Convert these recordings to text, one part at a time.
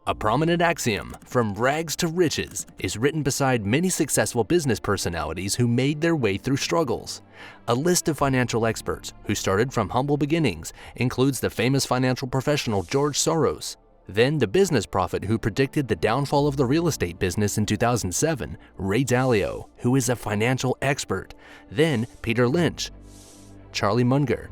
A prominent axiom, from rags to riches, is written beside many successful business personalities who made their way through struggles. A list of financial experts who started from humble beginnings includes the famous financial professional George Soros, then the business prophet who predicted the downfall of the real estate business in 2007, Ray Dalio, who is a financial expert, then Peter Lynch, Charlie Munger,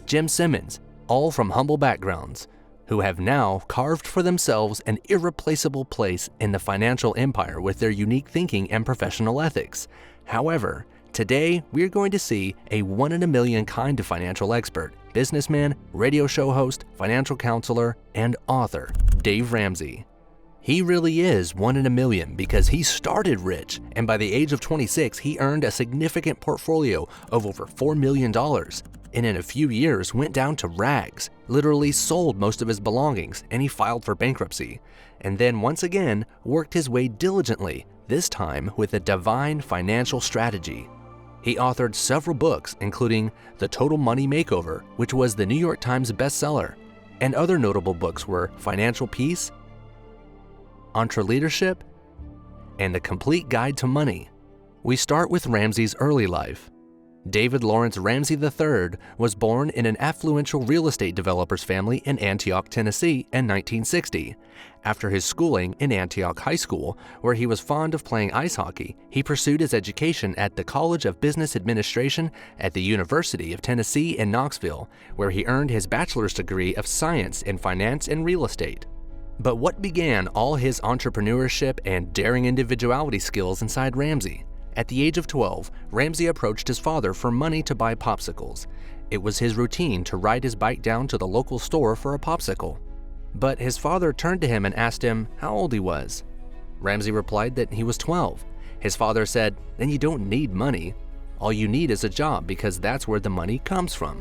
Jim Simmons, all from humble backgrounds, who have now carved for themselves an irreplaceable place in the financial empire with their unique thinking and professional ethics. However, today we're going to see a one-in-a-million kind of financial expert, businessman, radio show host, financial counselor, and author, Dave Ramsey. He really is one in a million because he started rich, and by the age of 26, he earned a significant portfolio of over $4 million. And in a few years went down to rags, literally sold most of his belongings, and he filed for bankruptcy. And then once again worked his way diligently, this time with a divine financial strategy. He authored several books, including The Total Money Makeover, which was the New York Times bestseller, and other notable books were Financial Peace, Entrepreneurship, and The Complete Guide to Money. We start with Ramsey's early life. David Lawrence Ramsey III was born in an affluential real estate developer's family in Antioch, Tennessee in 1960. After his schooling in Antioch High School, where he was fond of playing ice hockey, he pursued his education at the College of Business Administration at the University of Tennessee in Knoxville, where he earned his bachelor's degree of science in finance and real estate. But what began all his entrepreneurship and daring individuality skills inside Ramsey? At the age of 12, Ramsey approached his father for money to buy popsicles. It was his routine to ride his bike down to the local store for a popsicle. But his father turned to him and asked him how old he was. Ramsey replied that he was 12. His father said, "Then you don't need money. All you need is a job because that's where the money comes from."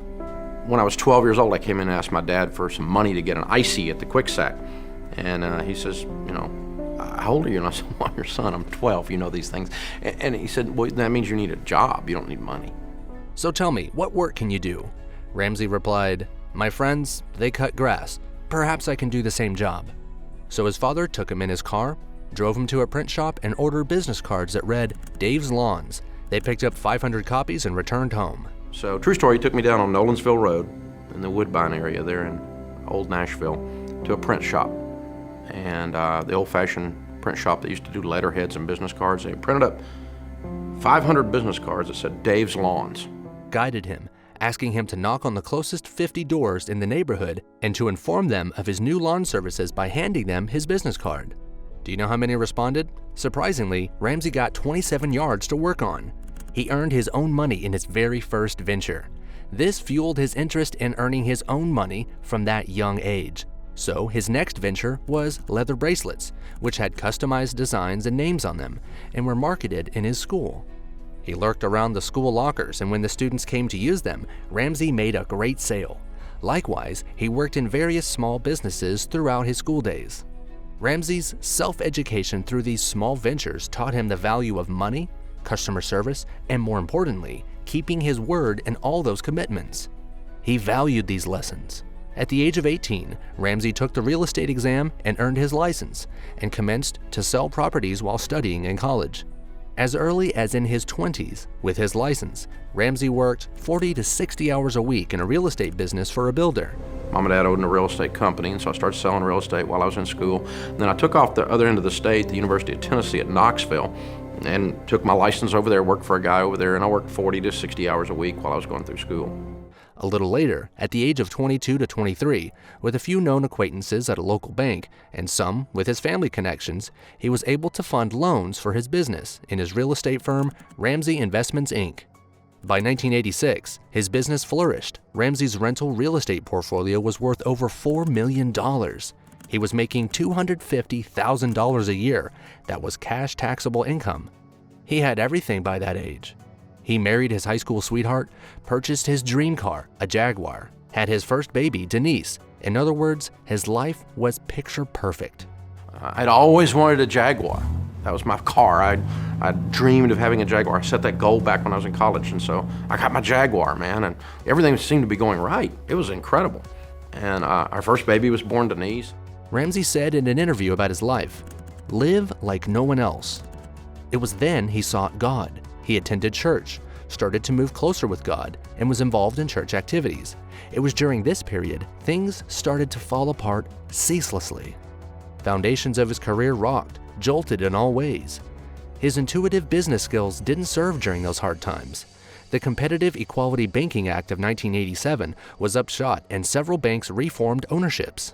When I was 12 years old, I came in and asked my dad for some money to get an icy at the Quick Sack. And he says, how old are you? And I said, well, I'm your son, I'm 12, you know these things. And he said, well, that means you need a job, you don't need money. So tell me, what work can you do? Ramsey replied, my friends, they cut grass. Perhaps I can do the same job. So his father took him in his car, drove him to a print shop, and ordered business cards that read, Dave's Lawns. They picked up 500 copies and returned home. So, true story, he took me down on Nolensville Road in the Woodbine area there in Old Nashville to a print shop. And the old-fashioned print shop that used to do letterheads and business cards. They printed up 500 business cards that said Dave's Lawns. Guided him, asking him to knock on the closest 50 doors in the neighborhood and to inform them of his new lawn services by handing them his business card. Do you know how many responded? Surprisingly, Ramsey got 27 yards to work on. He earned his own money in his very first venture. This fueled his interest in earning his own money from that young age. So his next venture was leather bracelets, which had customized designs and names on them and were marketed in his school. He lurked around the school lockers, and when the students came to use them, Ramsey made a great sale. Likewise, he worked in various small businesses throughout his school days. Ramsey's self-education through these small ventures taught him the value of money, customer service, and more importantly, keeping his word in all those commitments. He valued these lessons. At the age of 18, Ramsey took the real estate exam and earned his license, and commenced to sell properties while studying in college. As early as in his 20s, with his license, Ramsey worked 40 to 60 hours a week in a real estate business for a builder. Mom and Dad owned a real estate company, and so I started selling real estate while I was in school. And then I took off the other end of the state, the University of Tennessee at Knoxville, and took my license over there, worked for a guy over there, and I worked 40 to 60 hours a week while I was going through school. A little later, at the age of 22 to 23, with a few known acquaintances at a local bank and some with his family connections, he was able to fund loans for his business in his real estate firm, Ramsey Investments, Inc. By 1986, his business flourished. Ramsey's rental real estate portfolio was worth over $4 million. He was making $250,000 a year. That was cash taxable income. He had everything by that age. He married his high school sweetheart, purchased his dream car, a Jaguar, had his first baby, Denise. In other words, his life was picture perfect. I'd always wanted a Jaguar. That was my car. I dreamed of having a Jaguar. I set that goal back when I was in college, and so I got my Jaguar, man, and everything seemed to be going right. It was incredible. And our first baby was born, Denise. Ramsey said in an interview about his life, "Live like no one else." It was then he sought God. He attended church, started to move closer with God, and was involved in church activities. It was during this period things started to fall apart ceaselessly. Foundations of his career rocked, jolted in all ways. His intuitive business skills didn't serve during those hard times. The Competitive Equality Banking Act of 1987 was upshot and several banks reformed ownerships.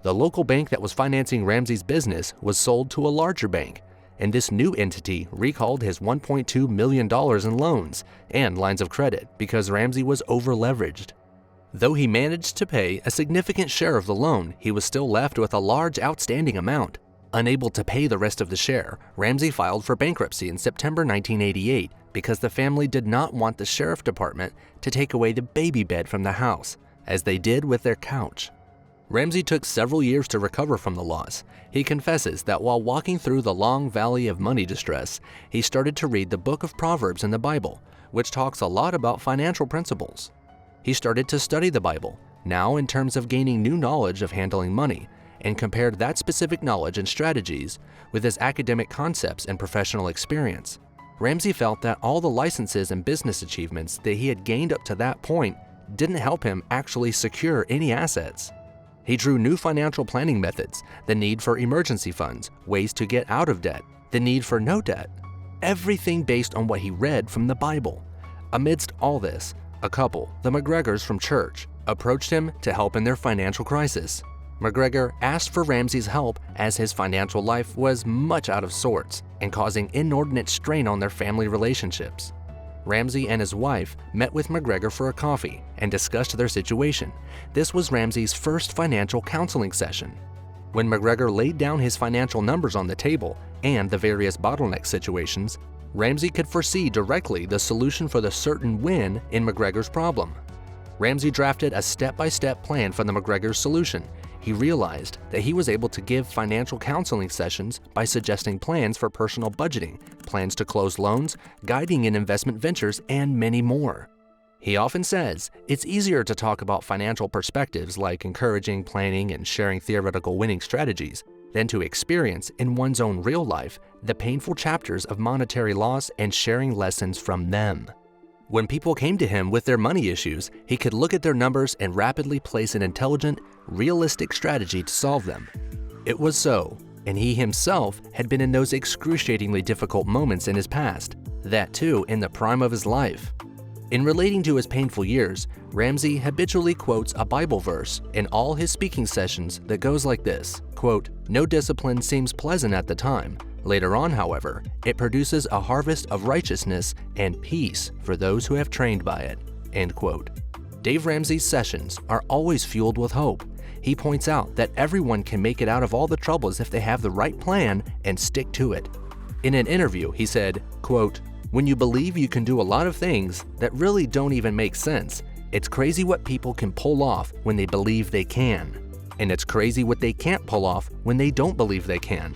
The local bank that was financing Ramsey's business was sold to a larger bank, and this new entity recalled his $1.2 million in loans and lines of credit because Ramsey was over-leveraged. Though he managed to pay a significant share of the loan, he was still left with a large outstanding amount. Unable to pay the rest of the share, Ramsey filed for bankruptcy in September 1988 because the family did not want the sheriff department to take away the baby bed from the house, as they did with their couch. Ramsey took several years to recover from the loss. He confesses that while walking through the long valley of money distress, he started to read the book of Proverbs in the Bible, which talks a lot about financial principles. He started to study the Bible, now in terms of gaining new knowledge of handling money, and compared that specific knowledge and strategies with his academic concepts and professional experience. Ramsey felt that all the licenses and business achievements that he had gained up to that point didn't help him actually secure any assets. He drew new financial planning methods, the need for emergency funds, ways to get out of debt, the need for no debt, everything based on what he read from the Bible. Amidst all this, a couple, the McGregors from church, approached him to help in their financial crisis. McGregor asked for Ramsey's help as his financial life was much out of sorts and causing inordinate strain on their family relationships. Ramsey and his wife met with McGregor for a coffee and discussed their situation. This was Ramsey's first financial counseling session. When McGregor laid down his financial numbers on the table and the various bottleneck situations, Ramsey could foresee directly the solution for the certain win in McGregor's problem. Ramsey drafted a step-by-step plan for the McGregor's solution. He realized that he was able to give financial counseling sessions by suggesting plans for personal budgeting, plans to close loans, guiding in investment ventures, and many more. He often says it's easier to talk about financial perspectives like encouraging, planning, and sharing theoretical winning strategies than to experience in one's own real life the painful chapters of monetary loss and sharing lessons from them. When people came to him with their money issues, he could look at their numbers and rapidly place an intelligent, realistic strategy to solve them. It was so, and he himself had been in those excruciatingly difficult moments in his past, that too in the prime of his life. In relating to his painful years, Ramsey habitually quotes a Bible verse in all his speaking sessions that goes like this, quote, "No discipline seems pleasant at the time. Later on, however, it produces a harvest of righteousness and peace for those who have trained by it," end quote. Dave Ramsey's sessions are always fueled with hope. He points out that everyone can make it out of all the troubles if they have the right plan and stick to it. In an interview, he said, quote, "When you believe you can do a lot of things that really don't even make sense, it's crazy what people can pull off when they believe they can. And it's crazy what they can't pull off when they don't believe they can."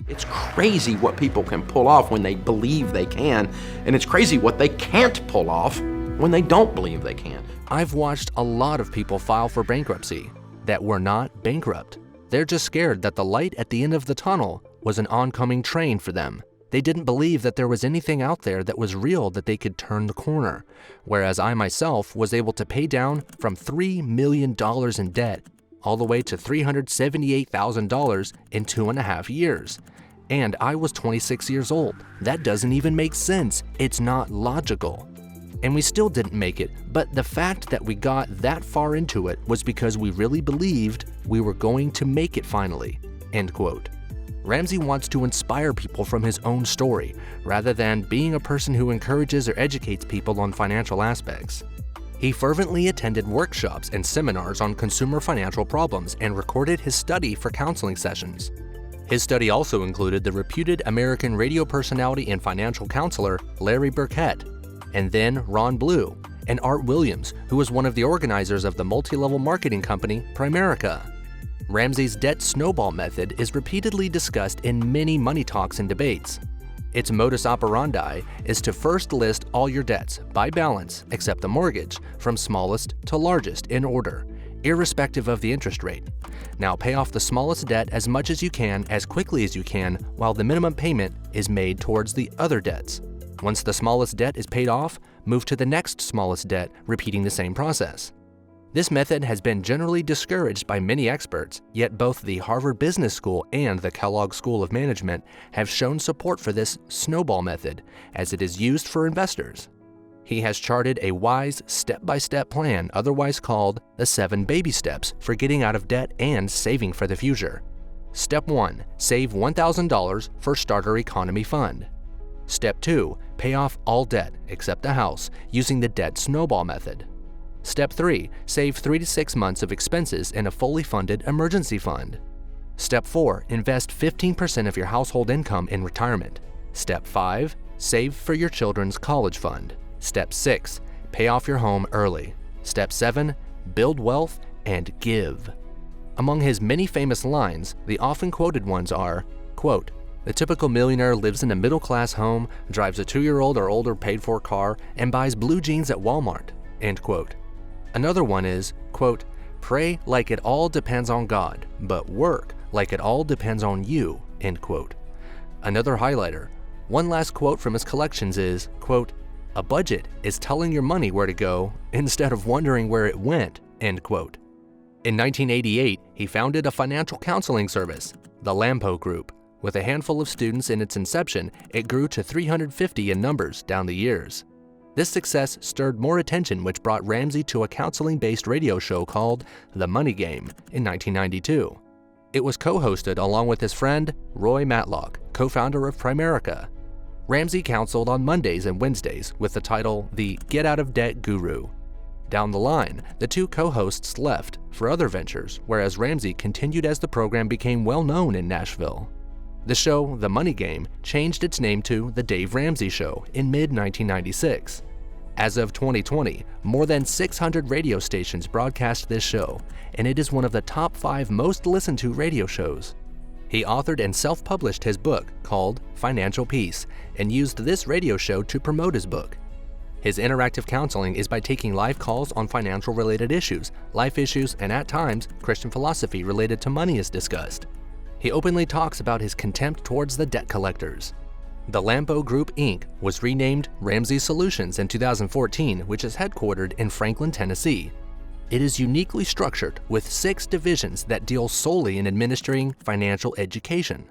It's crazy what people can pull off when they believe they can, and it's crazy what they can't pull off when they don't believe they can. I've watched a lot of people file for bankruptcy that were not bankrupt. They're just scared that the light at the end of the tunnel was an oncoming train for them. They didn't believe that there was anything out there that was real that they could turn the corner, whereas I myself was able to pay down from $3 million in debt all the way to $378,000 in 2.5 years. And I was 26 years old. That doesn't even make sense. It's not logical. And we still didn't make it, but the fact that we got that far into it was because we really believed we were going to make it finally, end quote. Ramsey wants to inspire people from his own story, rather than being a person who encourages or educates people on financial aspects. He fervently attended workshops and seminars on consumer financial problems and recorded his study for counseling sessions. His study also included the reputed American radio personality and financial counselor Larry Burkett, and then Ron Blue, and Art Williams, who was one of the organizers of the multi-level marketing company Primerica. Ramsey's debt snowball method is repeatedly discussed in many money talks and debates. Its modus operandi is to first list all your debts by balance except the mortgage, from smallest to largest in order. irrespective of the interest rate. Now pay off the smallest debt as much as you can, as quickly as you can, while the minimum payment is made towards the other debts. Once the smallest debt is paid off, move to the next smallest debt, repeating the same process. This method has been generally discouraged by many experts, yet both the Harvard Business School and the Kellogg School of Management have shown support for this Snowball method, as it is used for investors. He has charted a wise, step-by-step plan, otherwise called the 7 baby steps for getting out of debt and saving for the future. Step 1. Save $1,000 for Starter Economy Fund. Step 2. Pay off all debt, except the house, using the debt snowball method. Step 3. Save 3 to 6 months of expenses in a fully funded emergency fund. Step 4. Invest 15% of your household income in retirement. Step 5. Save for your children's college fund. Step 6. Pay off your home early. Step 7. Build wealth and give. Among his many famous lines, the often quoted ones are, quote, "The typical millionaire lives in a middle-class home, drives a 2-year-old or older paid-for car, and buys blue jeans at Walmart," end quote. Another one is, quote, "Pray like it all depends on God, but work like it all depends on you," end quote. Another highlighter, one last quote from his collections is, quote, "A budget is telling your money where to go instead of wondering where it went," end quote. In 1988, he founded a financial counseling service, the Lampo Group. With a handful of students in its inception, it grew to 350 in numbers down the years. This success stirred more attention, which brought Ramsey to a counseling-based radio show called The Money Game in 1992. It was co-hosted along with his friend Roy Matlock, co-founder of Primerica. Ramsey counseled on Mondays and Wednesdays with the title The Get Out of Debt Guru. Down the line, the two co-hosts left for other ventures, whereas Ramsey continued as the program became well-known in Nashville. The show, The Money Game, changed its name to The Dave Ramsey Show in mid-1996. As of 2020, more than 600 radio stations broadcast this show, and it is one of the top 5 most listened to radio shows. He authored and self-published his book called Financial Peace, and used this radio show to promote his book. His interactive counseling is by taking live calls on financial-related issues, life issues, and at times, Christian philosophy related to money is discussed. He openly talks about his contempt towards the debt collectors. The Lampo Group, Inc. was renamed Ramsey Solutions in 2014, which is headquartered in Franklin, Tennessee. It is uniquely structured with 6 divisions that deal solely in administering financial education.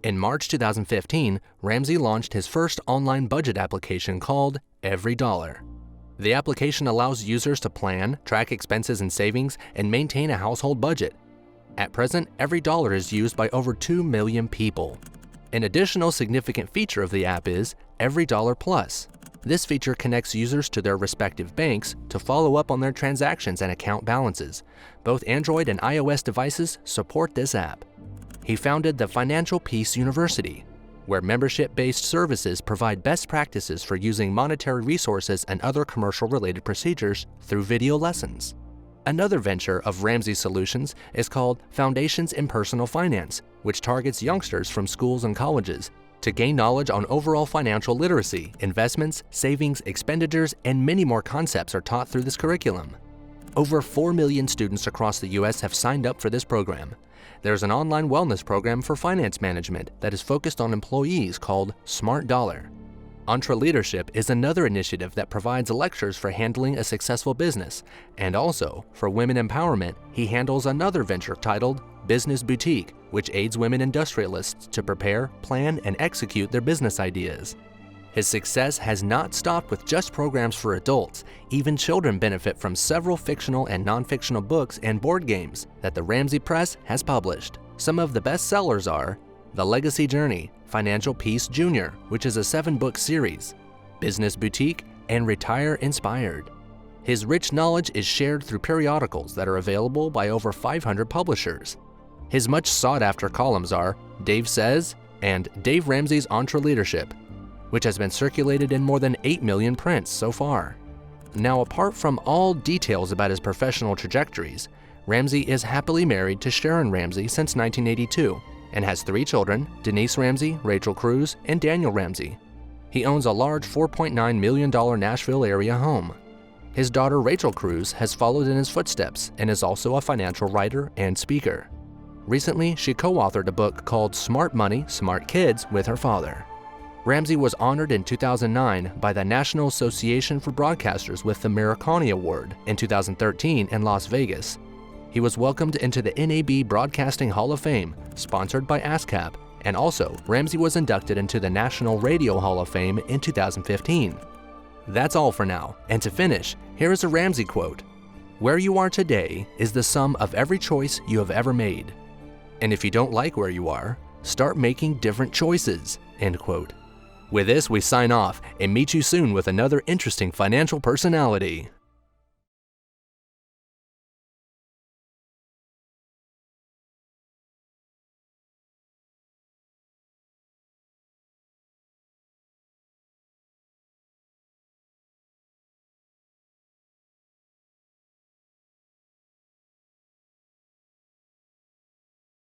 In March 2015, Ramsey launched his first online budget application called Every Dollar. The application allows users to plan, track expenses and savings, and maintain a household budget. At present, Every Dollar is used by over 2 million people. An additional significant feature of the app is Every Dollar Plus. This feature connects users to their respective banks to follow up on their transactions and account balances. Both Android and iOS devices support this app. He founded the Financial Peace University, where membership-based services provide best practices for using monetary resources and other commercial-related procedures through video lessons. Another venture of Ramsey Solutions is called Foundations in Personal Finance, which targets youngsters from schools and colleges to gain knowledge on overall financial literacy. Investments, savings, expenditures, and many more concepts are taught through this curriculum. Over 4 million students across the U.S. have signed up for this program. There's an online wellness program for finance management that is focused on employees called Smart Dollar. Entrepreneurship is another initiative that provides lectures for handling a successful business, and also, for women empowerment, he handles another venture titled Business Boutique, which aids women industrialists to prepare, plan, and execute their business ideas. His success has not stopped with just programs for adults. Even children benefit from several fictional and non-fictional books and board games that the Ramsey Press has published. Some of the best sellers are The Legacy Journey, Financial Peace Jr., which is a 7-book series, Business Boutique, and Retire Inspired. His rich knowledge is shared through periodicals that are available by over 500 publishers. His much sought-after columns are Dave Says and Dave Ramsey's Entrepreneurship, which has been circulated in more than 8 million prints so far. Now, apart from all details about his professional trajectories, Ramsey is happily married to Sharon Ramsey since 1982 and has 3 children, Denise Ramsey, Rachel Cruz, and Daniel Ramsey. He owns a large $4.9 million Nashville area home. His daughter Rachel Cruz has followed in his footsteps and is also a financial writer and speaker. Recently, she co-authored a book called Smart Money, Smart Kids with her father. Ramsey was honored in 2009 by the National Association for Broadcasters with the Marconi Award in 2013 in Las Vegas. He was welcomed into the NAB Broadcasting Hall of Fame, sponsored by ASCAP, and also Ramsey was inducted into the National Radio Hall of Fame in 2015. That's all for now, and to finish, here is a Ramsey quote: "Where you are today is the sum of every choice you have ever made. And if you don't like where you are, start making different choices." End quote. With this, we sign off and meet you soon with another interesting financial personality.